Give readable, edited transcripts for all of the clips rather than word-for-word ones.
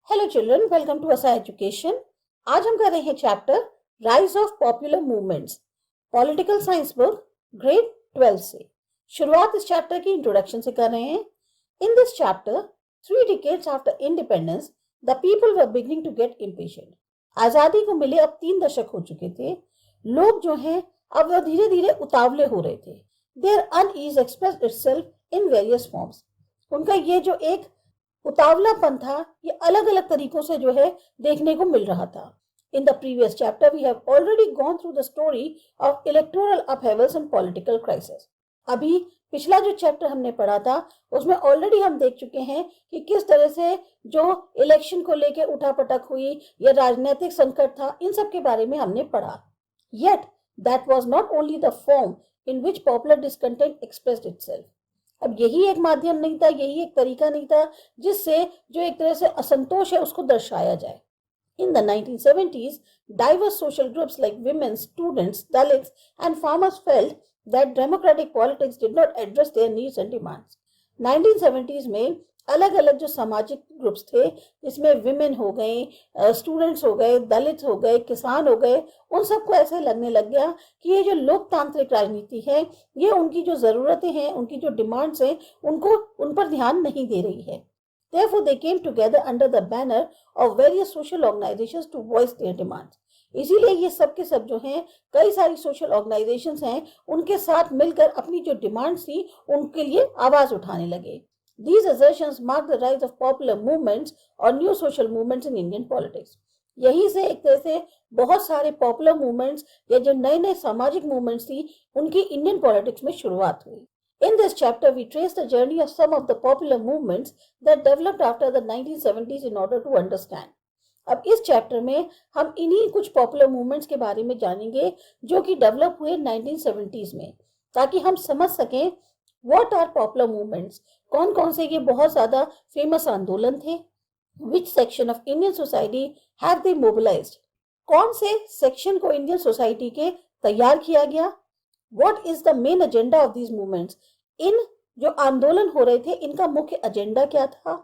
Hello children, welcome to असा education. आज हम कर रहे हैं chapter rise of popular movements, political science book, grade 12 से। शुरुआत इस चैप्टर की इंट्रोडक्शन से कर रहे हैं। In this chapter 3 decades after independence the people were beginning to get impatient. आजादी को मिले अब 3 दशक हो चुके थे। लोग जो हैं अब वो धीरे धीरे उतावले हो रहे थे। Their unease expressed itself in various forms. उनका ये जो एक उतावलापन था, ये अलग अलग तरीकों से जो है देखने को मिल रहा था। In the previous chapter we have already gone through the story of electoral upheavals and political crisis. अभी पिछला जो चैप्टर हमने पढ़ा था उसमें ऑलरेडी हम देख चुके हैं कि किस तरह से जो इलेक्शन को लेकर उठापटक हुई या राजनीतिक संकट था, इन सब के बारे में हमने पढ़ा। Yet that was not only the form in which popular discontent expressed itself. अब यही एक माध्यम नहीं था, यही एक तरीका नहीं था जिससे जो एक तरह से असंतोष है उसको दर्शाया जाए। In the 1970s, diverse social groups like women, students, Dalits, and farmers felt that democratic politics did not address their needs and demands. 1970s में अलग अलग जो सामाजिक ग्रुप्स थे, जिसमें विमेन हो गए, स्टूडेंट्स हो गए, दलित हो गए, किसान हो गए, उन सबको ऐसे लगने लग गया कि ये जो लोकतांत्रिक राजनीति है ये उनकी जो ज़रूरतें हैं, उनकी जो डिमांड्स हैं, उनको उन पर ध्यान नहीं दे रही है। Therefore, they came together under the banner of various social organizations to voice their demands. इसीलिए ये सब के सब जो हैं, कई सारी सोशल ऑर्गेनाइजेशंस हैं, उनके साथ मिलकर अपनी जो डिमांड्स थी उनके लिए आवाज उठाने लगे। These assertions mark the rise of popular movements or new social movements in Indian politics. यही से एक तरह से बहुत सारे पॉपुलर मूवमेंट्स या जो नए नए सामाजिक मूवमेंट्स थी उनकी इंडियन पॉलिटिक्स में शुरुआत हुई। In this chapter, we trace the journey of some of the popular movements that developed after the 1970s in order to understand. अब इस चैप्टर में हम इन्हीं कुछ पॉपुलर मूवमेंट्स के बारे में जानेंगे जो कि डेवलप हुए 1970s में, ताकि हम समझ सकें व्हाट आर पॉपुलर मूवमेंट्स, कौन कौन से ये बहुत ज़्यादा फेमस आंदोलन थे, which section of Indian society have they mobilised, कौन से सेक्शन को इंडियन सोसाइटी के तैयार किया गया, What is the main agenda of these movements? इन जो आंदोलन हो रहे थे इनका मुख्य एजेंडा क्या था?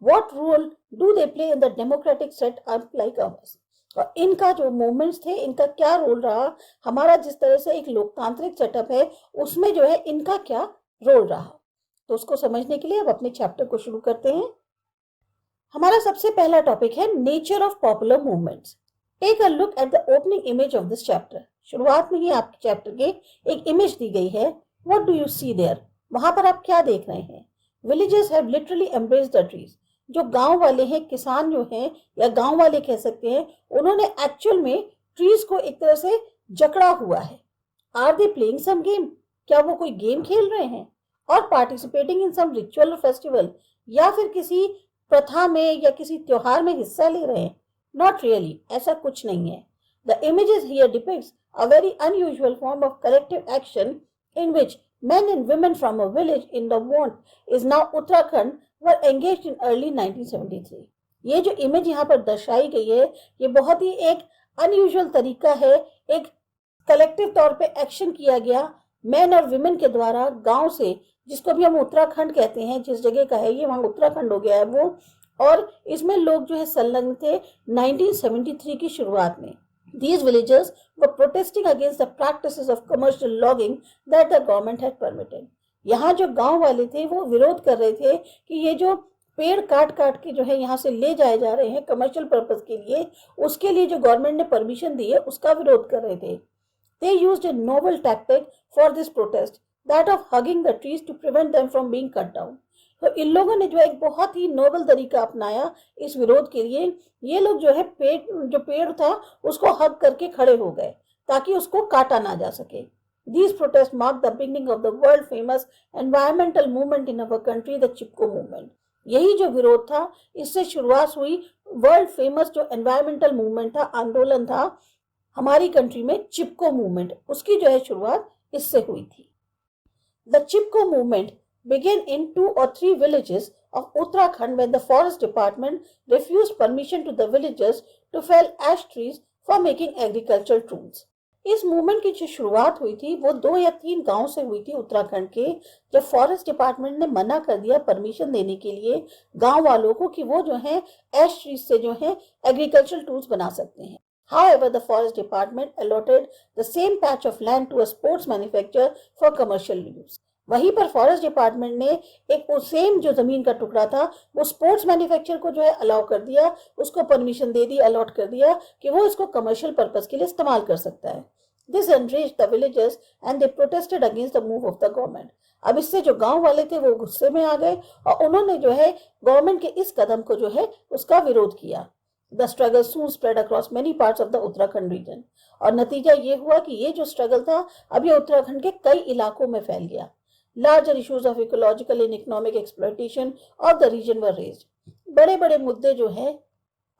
What role do they play in the democratic setup like ours? और इनका जो मूवमेंट्स थे इनका क्या रोल रहा, हमारा जिस तरह से एक लोकतांत्रिक सेटअप है उसमें जो है इनका क्या रोल रहा। तो उसको समझने के लिए अब अपने चैप्टर को शुरू करते हैं। हमारा सबसे पहला टॉपिक है nature of popular movements. Take a look at the opening image of this chapter. शुरुआत में ही आपके चैप्टर के एक इमेज दी गई है। What do you see there? वहां पर आप क्या देख रहे हैं? Villages have literally embraced the trees. जो गांव वाले हैं, किसान जो हैं या गांव वाले कह सकते हैं, उन्होंने एक्चुअल में ट्रीज को एक तरह से जकड़ा हुआ है। Are they playing some game? क्या वो कोई गेम खेल रहे हैं? और पार्टिसिपेटिंग इन सम रिचुअल और फेस्टिवल, या फिर किसी प्रथा में या किसी त्योहार में हिस्सा ले रहे हैं? नॉट रियली, ऐसा कुछ नहीं है। The images here depicts a very unusual form of collective action in which men and women from a village in the what is now Uttarakhand were engaged in early 1973. ये जो image यहाँ पर दर्शाई गई है ये बहुत ही एक अनयूजुअल तरीका है। एक कलेक्टिव तौर पे एक्शन किया गया मैन और विमेन के द्वारा गांव से, जिसको भी हम उत्तराखंड कहते हैं, जिस जगह का है ये वहाँ उत्तराखंड हो गया है वो, और इसमें लोग जो है संलग्न थे 1973 की शुरुआत में। These villagers were protesting against the practices of commercial logging that the government had permitted. यहाँ जो गांव वाले थे वो विरोध कर रहे थे कि ये जो पेड़ काट काट के जो है यहाँ से ले जाए जा रहे हैं कमर्शियल पर्पस के लिए, उसके लिए जो गवर्नमेंट ने परमिशन दी है उसका विरोध कर रहे थे। They used a novel tactic for this protest, that of hugging the trees to prevent them from being cut down. तो इन लोगों ने जो एक बहुत ही नोबल तरीका अपनाया इस विरोध के लिए। ये लोग जो है पेड़ था उसको हग करके खड़े हो गए ताकि उसको काटा ना जा सके। These protests marked the beginning of the world famous environmental movement in our country, the Chipko movement. यही जो विरोध था इससे शुरुआत हुई वर्ल्ड फेमस जो एनवायरमेंटल मूवमेंट था, आंदोलन था हमारी कंट्री में, चिपको मूवमेंट, उसकी जो है शुरुआत इससे हुई थी। The Chipko movement began in 2 or 3 villages of Uttarakhand when the forest department refused permission to the villagers to fell ash trees for making agricultural tools. इस मूवमेंट की जो शुरुआत हुई थी वो 2 या 3 गांव से हुई थी उत्तराखंड के, जब फॉरेस्ट डिपार्टमेंट ने मना कर दिया परमिशन देने के लिए गांव वालों को कि वो जो है एश ट्रीज से जो है एग्रीकल्चरल टूल्स बना सकते हैं। However, the forest department allotted the same patch of land to a sports manufacturer for commercial use. वहीं पर फॉरेस्ट डिपार्टमेंट ने एक वो सेम जो जमीन का टुकड़ा था वो स्पोर्ट्स मैन्युफैक्चर को जो है अलाउ कर दिया, उसको परमिशन दे दी, अलॉट कर दिया कि वो इसको कमर्शियल पर्पस के लिए इस्तेमाल कर सकता है। This enraged the villagers and they protested against the move of the government. अब इससे जो गांव वाले थे वो गुस्से में आ गए और उन्होंने जो है गवर्नमेंट के इस कदम को जो है उसका विरोध किया। The struggle soon spread across many parts of the Uttarakhand region. और नतीजा ये हुआ कि ये जो स्ट्रगल था अब ये उत्तराखंड के कई इलाकों में फैल गया। Larger issues of ecological and economic exploitation of the region were raised. बड़े बड़े मुद्दे जो है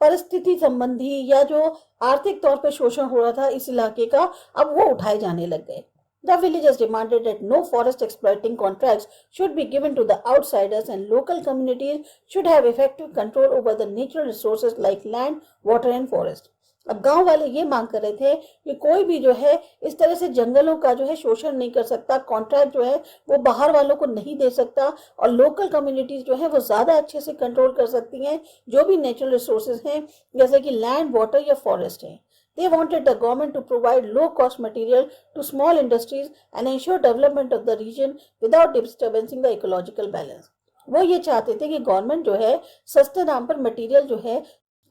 परिस्थिति संबंधी या जो आर्थिक तौर पे शोषण हो रहा था इस इलाके का, अब वो उठाए जाने लग गए। The villagers demanded that no forest exploiting contracts should be given to the outsiders and local communities should have effective control over the natural resources like land, water and forest. अब गांव वाले ये मांग कर रहे थे कि कोई भी जो है इस तरह से जंगलों का जो है शोषण नहीं कर सकता, कॉन्ट्रैक्ट जो है वो बाहर वालों को नहीं दे सकता और लोकल कम्युनिटीज जो है वो ज्यादा अच्छे से कंट्रोल कर सकती हैं जो भी नेचुरल रिसोर्सेज हैं जैसे कि लैंड, वाटर या फॉरेस्ट है। They wanted the government to provide low-cost material to small industries and ensure development of the region without disturbing the ecological balance. वो ये चाहते थे कि गवर्नमेंट जो है सस्ते दाम पर मटेरियल जो है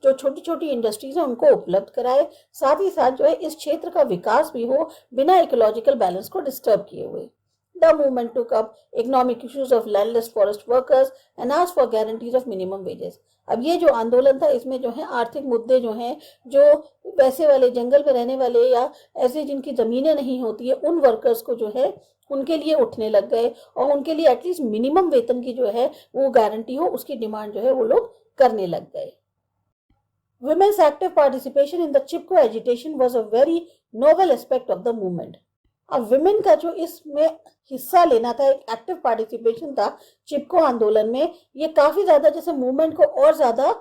जो छोटी छोटी इंडस्ट्रीज है उनको उपलब्ध कराए, साथ ही साथ जो है इस क्षेत्र का विकास भी हो बिना इकोलॉजिकल बैलेंस को डिस्टर्ब किए हुए। The movement took up economic issues of landless forest workers and asked for guarantees of minimum wages. अब ये जो आंदोलन था इसमें जो है आर्थिक मुद्दे जो हैं, जो वैसे वाले जंगल में रहने वाले या ऐसे जिनकी जमीनें नहीं होती है उन वर्कर्स को जो है उनके लिए उठने लग गए और उनके लिए एटलीस्ट मिनिमम वेतन की जो है वो गारंटी हो उसकी डिमांड जो है वो लोग करने लग गए। Women's active participation in the Chipko agitation was a very novel aspect of the movement. अब विमेन का जो इसमें हिस्सा लेना था, एक एक्टिव पार्टिसिपेशन था चिपको आंदोलन में, ये काफी ज्यादा जैसे मूवमेंट को और ज्यादा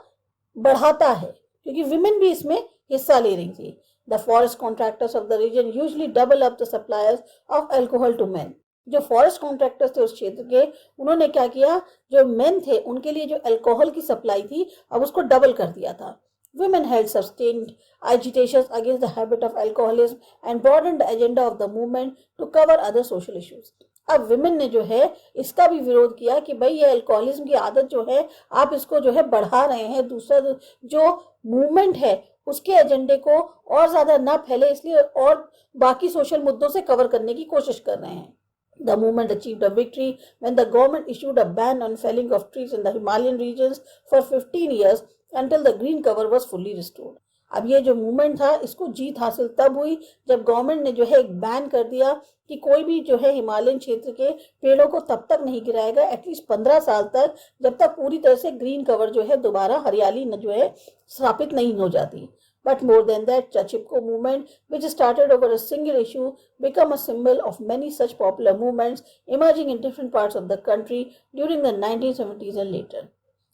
बढ़ाता है क्योंकि विमेन भी इसमें हिस्सा ले रही थी। The forest contractors of the region usually double up the suppliers of alcohol to men. जो फॉरेस्ट कॉन्ट्रैक्टर्स थे उस क्षेत्र के, उन्होंने क्या किया, जो मेन थे उनके लिए जो अल्कोहल की सप्लाई थी अब उसको डबल कर दिया था। Women held sustained agitations against the habit of alcoholism and broadened the agenda of the movement to cover other social issues. अब विमेन ने जो है इसका भी विरोध किया कि भाई ये अल्कोहलिज्म की आदत जो है आप इसको जो है बढ़ा रहे हैं, दूसरा जो मूवमेंट है उसके एजेंडे को और ज्यादा ना फैले इसलिए और बाकी सोशल मुद्दों से कवर करने की कोशिश कर रहे हैं। The movement achieved a victory when the government issued a ban on felling of trees in the Himalayan regions for 15 years until the green cover was fully restored. अब ये जो मूवमेंट था इसको जीत हासिल तब हुई जब गवर्नमेंट ने जो है एक बैन कर दिया कि कोई भी जो है हिमालयन क्षेत्र के पेड़ों को तब तक नहीं गिराएगा, एटलीस्ट 15 साल तक, जब तक पूरी तरह से ग्रीन कवर जो है दोबारा हरियाली जो है स्थापित नहीं हो जाती। But more than that, the Chipko movement, which started over a single issue, became a symbol of many such popular movements emerging in different parts of the country during the 1970s and later.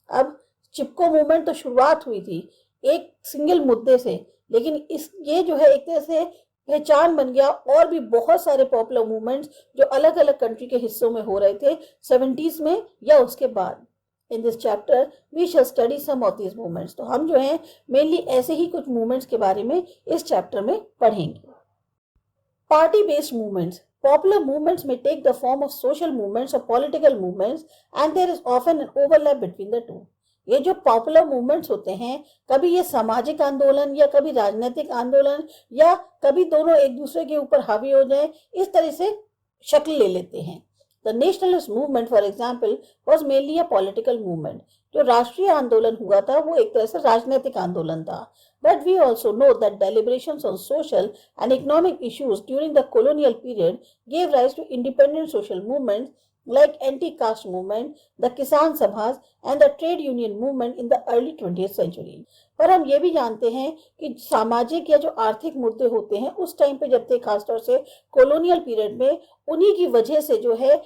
अब चिपको movement तो शुरुआत हुई थी एक single मुद्दे से, लेकिन ये जो है एक तरह से पहचान बन गया और भी बहुत सारे पॉपुलर मूवमेंट्स जो अलग अलग कंट्री के हिस्सों में हो रहे थे 70s में या उसके बाद। In this chapter, we shall study some of these movements. तो हम जो हैं मेनली ऐसे ही कुछ मूवमेंट्स के बारे में इस चैप्टर में पढ़ेंगे। Party based movements. Popular movements may take the form of social movements or political movements and there is often an overlap between the two. ये जो पॉपुलर मूवमेंट्स होते हैं कभी ये सामाजिक आंदोलन या कभी राजनीतिक आंदोलन या कभी दोनों एक दूसरे के ऊपर हावी हो जाए, इस तरह से शक्ल ले लेते हैं। The nationalist movement, for example, was mainly a political movement. जो राष्ट्रीय आंदोलन हुआ था वो एक तरह से राजनीतिक आंदोलन था। But we also know that deliberations on social and economic issues during the colonial period gave rise to independent social movements like anti-caste movement, the Kisan Sabhas and the trade union movement in the early 20th century. पर हम ये भी जानते हैं कि सामाजिक या जो आर्थिक मुद्दे होते हैं उस टाइम पे जब थे खासतौर से कॉलोनियल पीरियड में, उन्हीं की वजह से जो है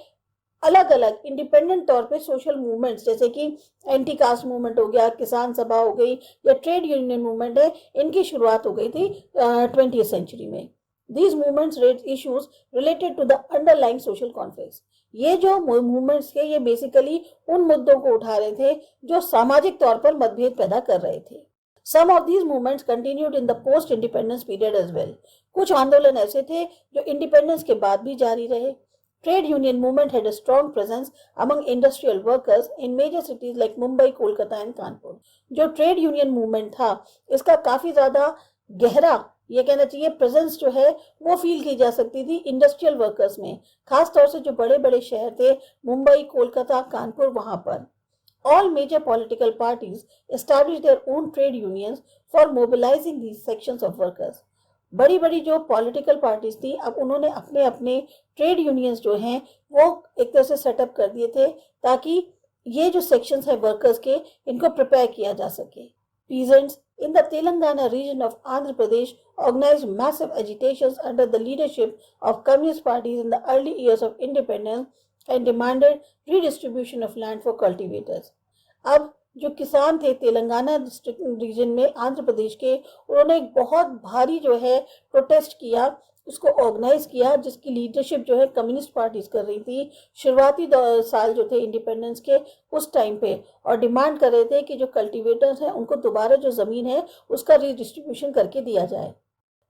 अलग अलग इंडिपेंडेंट तौर पे सोशल मूवमेंट्स जैसे कि एंटी कास्ट मूवमेंट हो गया, किसान सभा हो गई या ट्रेड यूनियन मूवमेंट है, इनकी शुरुआत हो गई थी 20th सेंचुरी में। These movements raised issues related to the underlying social conflicts. ये जो मूवमेंट्स थे ये बेसिकली उन मुद्दों को उठा रहे थे जो सामाजिक तौर पर मतभेद पैदा कर रहे थे. Some of these movements continued in the post-independence period as well. कुछ आंदोलन ऐसे थे जो इंडिपेंडेंस के बाद भी जारी रहे. Trade union movement had a strong presence among industrial workers in major cities like Mumbai, Kolkata and Kanpur. जो ट्रेड यूनियन मूवमेंट था इसका काफी ज्यादा गहरा ये कहना चाहिए प्रेजेंस जो है वो फील की जा सकती थी इंडस्ट्रियल वर्कर्स में, खास तौर से जो बड़े बड़े शहर थे मुंबई, कोलकाता, कानपुर, वहां पर. All major political parties established their own trade unions for mobilizing these sections of workers. बड़ी बड़ी जो पॉलिटिकल पार्टीज थी अब उन्होंने अपने अपने ट्रेड यूनियंस जो हैं वो एक तरह से सेटअप कर दिए थे ताकि ये जो सेक्शंस है वर्कर्स के इनको प्रिपेयर किया जा सके. Peasants in the Telangana region of Andhra Pradesh organized massive agitations under the leadership of communist parties in the early years of independence and demanded redistribution of land for cultivators. अब जो किसान थे Telangana district reason में आंध्र प्रदेश के, उन्होंने एक बहुत भारी जो है प्रोटेस्ट किया, उसको ऑर्गेनाइज किया जिसकी लीडरशिप जो है कम्युनिस्ट पार्टीज कर रही थी शुरुआती साल जो थे इंडिपेंडेंस के उस टाइम पे, और डिमांड कर रहे थे कि जो कल्टीवेटर्स हैं उनको दोबारा जो ज़मीन है उसका रीडिस्ट्रीब्यूशन करके दिया जाए.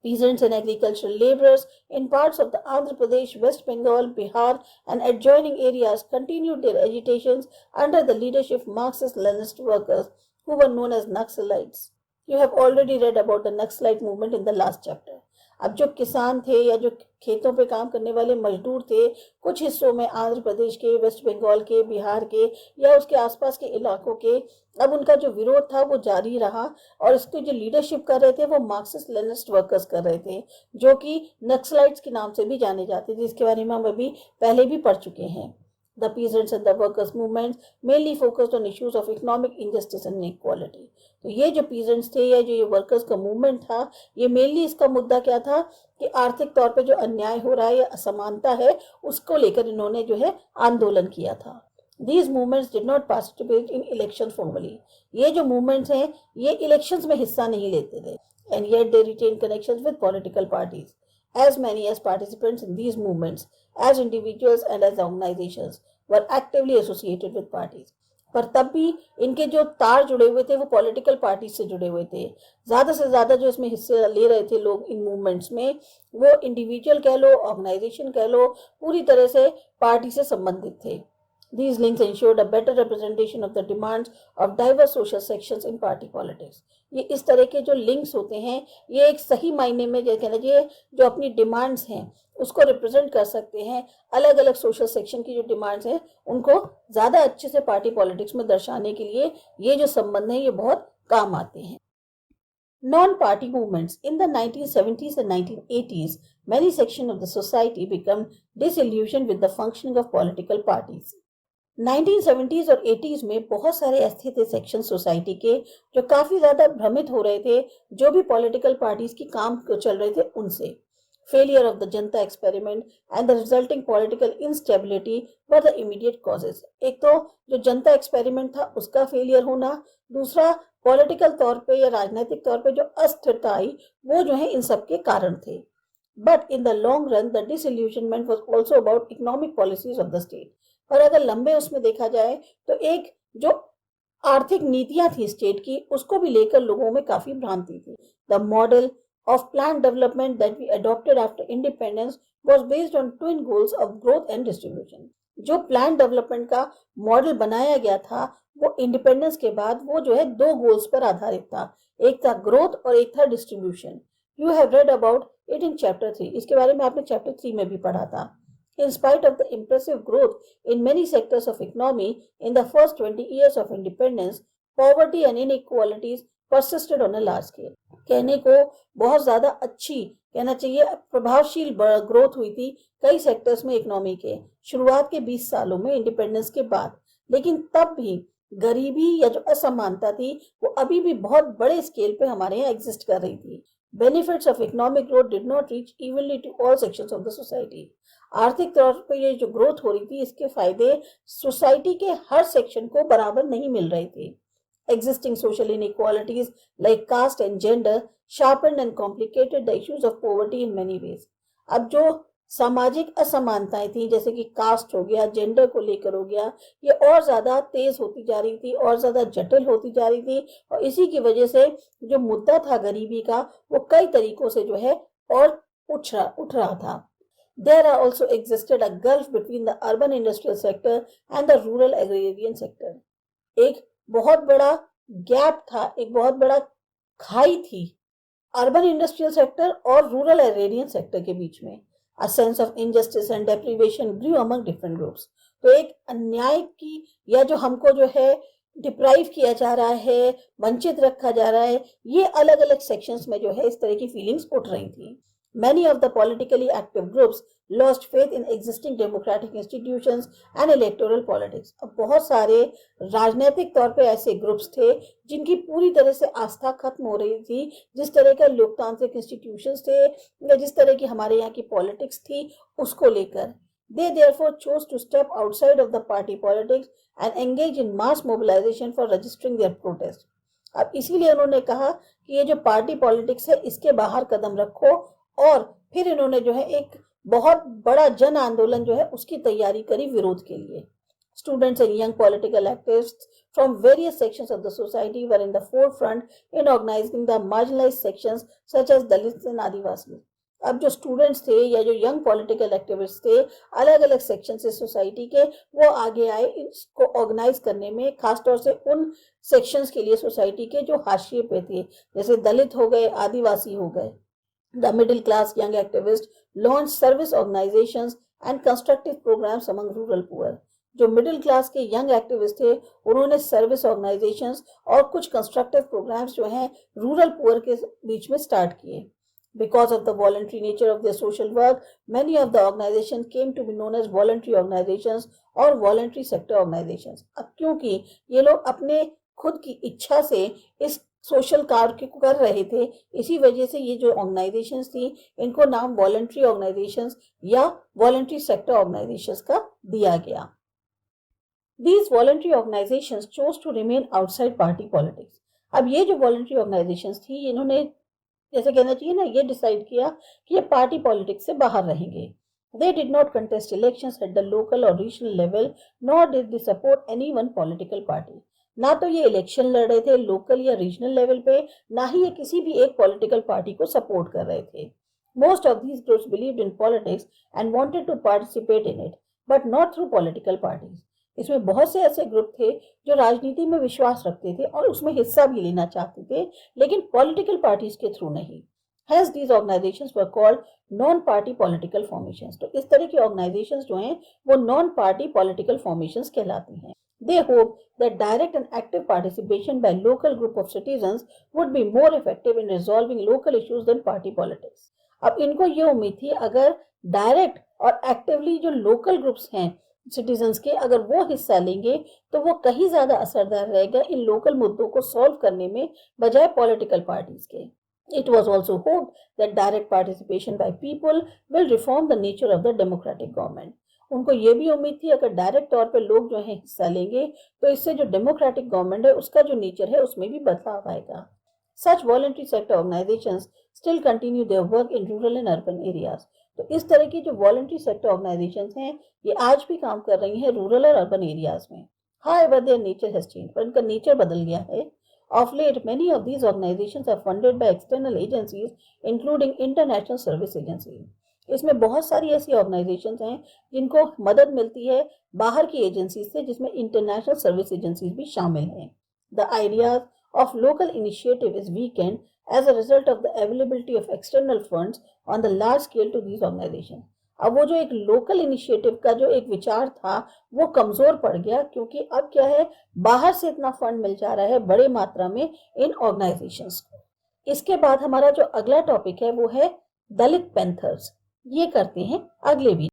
Peasants and agricultural laborers in parts of the Andhra Pradesh, West Bengal, Bihar and adjoining areas continued their agitations under the leadership of Marxist-Leninist workers who were known as Naxalites. You have already read about the Naxalite movement in the last chapter. अब जो किसान थे या जो खेतों पे काम करने वाले मजदूर थे कुछ हिस्सों में आंध्र प्रदेश के, वेस्ट बंगाल के, बिहार के या उसके आसपास के इलाकों के, अब उनका जो विरोध था वो जारी रहा और इसको जो लीडरशिप कर रहे थे वो मार्क्सिस्ट लेनिनिस्ट वर्कर्स कर रहे थे जो कि नक्सलाइट्स के नाम से भी जाने जाते थे, जिसके बारे में हम अभी पहले भी पढ़ चुके हैं. The peasants and the workers movements mainly focused on issues of economic injustice and inequality. तो ये जो peasants थे या जो ये workers का movement था ये mainly इसका मुद्दा क्या था कि आर्थिक तौर पे जो अन्याय हो रहा है या असमानता है उसको लेकर इन्होंने जो है आंदोलन किया था. These movements did not participate in elections formally. ये जो movements हैं ये elections में हिस्सा नहीं लेते थे and yet they retained connections with political parties. As many as participants in these movements, as individuals and as organizations, were actively associated with parties. पर तब भी इनके जो तार जुड़े हुए थे वो पॉलिटिकल पार्टी से जुड़े हुए थे. ज़्यादा से ज़्यादा जो इसमें हिस्से ले रहे थे लोग इन मूवमेंट्स में वो इंडिविजुअल कह लो, ऑर्गेनाइजेशन कह लो, पूरी तरह से पार्टी से संबंधित थे. These links ensured a better representation of the demands of diverse social sections in party politics. ये इस तरह के जो लिंक्स होते हैं ये एक सही मायने में जो कहना चाहिए जो अपनी डिमांड्स हैं उसको रिप्रेजेंट कर सकते हैं. अलग अलग सोशल सेक्शन की जो डिमांड्स हैं उनको ज़्यादा अच्छे से पार्टी पॉलिटिक्स में दर्शाने के लिए ये जो संबंध हैं ये बहुत काम आते हैं. Non-party movements. In the 1970s and 1980s, many sections of the society became disillusioned with the functioning of political parties. 1970s और 80s में बहुत सारे ऐसे थे सेक्शन सोसाइटी के जो काफ़ी ज़्यादा भ्रमित हो रहे थे जो भी पॉलिटिकल पार्टीज की काम चल रहे थे उनसे. Failure of the Janata experiment and the resulting political instability were the immediate causes. एक तो जो जनता एक्सपेरिमेंट था उसका फेलियर होना, दूसरा पॉलिटिकल तौर पे या राजनीतिक तौर पे जो अस्थिरता आई वो जो है इन सब के कारण थे. But in the long run the disillusionment was also about economic policies of the state. और अगर लंबे उसमें देखा जाए तो एक जो आर्थिक नीतियां थी स्टेट की उसको भी लेकर लोगों में काफी भ्रांति थी. The model of plan development that we adopted after independence was based on twin goals of growth and distribution. जो प्लान डेवलपमेंट का मॉडल बनाया गया था वो इंडिपेंडेंस के बाद वो जो है दो गोल्स पर आधारित था, एक था ग्रोथ और एक था distribution. You have read about it in chapter 3. इसके बारे में आपने चैप्टर 3 में भी पढ़ा था. In spite of the impressive growth in many sectors of economy in the first 20 years of independence, poverty and inequalities persisted on a large scale. कहने को बहुत ज़्यादा अच्छी कहना चाहिए प्रभावशील ग्रोथ हुई थी कई सेक्टर्स में इकोनॉमी के शुरुआत के 20 सालों में इंडिपेंडेंस के बाद, लेकिन तब भी गरीबी या जो असमानता थी वो अभी भी बहुत बड़े स्केल पे हमारे यहाँ एग्जिस्ट कर रही थी. Benefits of economic growth did not reach evenly to all sections of the society. आर्थिक तौर पे ये जो ग्रोथ हो रही थी इसके फायदे सोसाइटी के हर सेक्शन को बराबर नहीं मिल रहे थे. Existing social inequalities like caste and gender sharpened and complicated the issues of poverty in many ways. अब जो सामाजिक असमानताएं थी, जैसे कि कास्ट हो गया, जेंडर को लेकर हो गया, ये और ज्यादा तेज होती जा रही थी, और ज्यादा जटिल होती जा रही थी, और इसी की वजह से जो मुद्दा था गरीबी का, वो कई तरीकों से जो है और उठ रहा था. There also existed a gulf between the urban industrial sector and the rural agrarian sector. एक बहुत बड़ा गैप था, एक बहुत बड़ा खाई थी अर्बन इंडस्ट्रियल सेक्टर और रूरल एग्रेरियन सेक्टर के बीच में. A sense of injustice and deprivation grew among different groups. तो एक अन्याय की, या जो हमको जो है डिप्राइव किया जा रहा है, वंचित रखा जा रहा है, ये अलग अलग सेक्शंस में जो है इस तरह की फीलिंग्स उठ रही थी. Many of the politically active groups lost faith in existing democratic institutions and electoral politics. अब बहुत सारे राजनीतिक तौर पे ऐसे ग्रुप्स थे जिनकी पूरी तरह से आस्था खत्म हो रही थी, जिस तरह का लोकतांत्रिक इंस्टीट्यूशंस थे या जिस तरह की हमारे यहाँ की पॉलिटिक्स थी उसको लेकर. They therefore chose to step outside of the party politics and engage in mass mobilization for registering their protest. अब इसीलिए उन्होंने कहा कि ये जो पार्टी पॉलिटिक्स है इसके बाहर कदम रखो, और फिर इन्होंने जो है एक बहुत बड़ा जन आंदोलन जो है उसकी तैयारी करी विरोध के लिए. Students and young political activists from various sections of the society were in the forefront in organizing the marginalized sections such as Dalits and Adivasi. अब जो स्टूडेंट्स थे या जो यंग पॉलिटिकल एक्टिविस्ट थे अलग अलग सेक्शन से सोसाइटी के, वो आगे आए इसको ऑर्गेनाइज करने में, खासतौर से उन सेक्शंस के लिए सोसाइटी के जो हाशिए पे थे, जैसे दलित हो गए, आदिवासी हो गए. The middle class young activists launched service organizations and constructive programs among rural poor. जो मिडिल क्लास के यंग एक्टिविस्ट थे उन्होंने सर्विस ऑर्गेनाइजेशंस और कुछ कंस्ट्रक्टिव प्रोग्राम्स जो हैं रूरल पुअर के बीच में स्टार्ट किए. Because of the voluntary nature of their social work, many of the organizations came to be known as voluntary organizations और voluntary sector organizations. अब क्योंकि ये लोग अपने खुद की इच्छा से इस सोशल कार्य को कर रहे थे, इसी वजह से ये जो ऑर्गेनाइजेशंस थी इनको नाम वॉलंटरी ऑर्गेनाइजेशंस या वॉलंटरी सेक्टर ऑर्गेनाइजेशंस का दिया गया. These voluntary organizations chose to remain outside party politics. अब ये जो वॉलंटरी ऑर्गेनाइजेशंस थी इन्होंने, जैसे कहना चाहिए ना, ये डिसाइड किया कि ये पार्टी पॉलिटिक्स से बाहर रहेंगे. They did not contest elections at the local or regional level, nor did they support any one political party. ना तो ये इलेक्शन लड़ रहे थे लोकल या रीजनल लेवल पे, ना ही ये किसी भी एक पॉलिटिकल पार्टी को सपोर्ट कर रहे थे. Most of these groups believed in politics and wanted to participate in it, but not through political parties. इसमें बहुत से ऐसे ग्रुप थे जो राजनीति में विश्वास रखते थे और उसमें हिस्सा भी लेना चाहते थे, लेकिन पॉलिटिकल पार्टीज के थ्रू नहीं. Hence these organizations were called non-party political formations. तो इस तरह की ऑर्गेनाइजेशंस जो हैं वो non-party political formations कहलाती हैं. They hope that direct and active participation by local group of citizens would be more effective in resolving local issues than party politics. अब इनको ये उम्मीद थी अगर डायरेक्ट और एक्टिवली जो लोकल ग्रुप्स हैं सिटीजन्स के, अगर वो हिस्सा लेंगे तो वो कहीं ज्यादा असरदार रहेगा इन लोकल मुद्दों को सॉल्व करने में बजाय पॉलिटिकल पार्टीज के. It was also hoped that direct participation by people will reform the nature of the democratic government. उनको ये भी उम्मीद थी अगर डायरेक्ट तौर पे लोग जो है हिस्सा लेंगे तो इससे जो डेमोक्रेटिक गवर्नमेंट है उसका जो नेचर है उसमें भी बदलाव आएगा. Such voluntary sector organizations still continue their work in rural and urban areas. तो इस तरह की जो वॉलंटरी सेक्टर ऑर्गेनाइजेशंस हैं ये आज भी काम कर रही हैं रूरल और अर्बन एरियाज में. However, their nature has changed. पर इनका नेचर बदल गया है. Of late, many of these organizations are funded by external agencies, including international service agencies. इसमें बहुत सारी ऐसी ऑर्गेनाइजेशंस हैं जिनको मदद मिलती है बाहर की एजेंसी से, जिसमें इंटरनेशनल सर्विस एजेंसीज भी शामिल हैं. The ideas of local initiative is weakened as a result of the availability of external funds on the large scale to these organizations. अब वो जो एक लोकल इनिशिएटिव का जो एक विचार था वो कमजोर पड़ गया, क्योंकि अब क्या है, बाहर से इतना फंड मिल जा रहा है बड़े मात्रा में इन ऑर्गेनाइजेशंस को. इसके बाद हमारा जो अगला टॉपिक है वो है दलित पैंथर्स. ये करते हैं अगले वीडियो.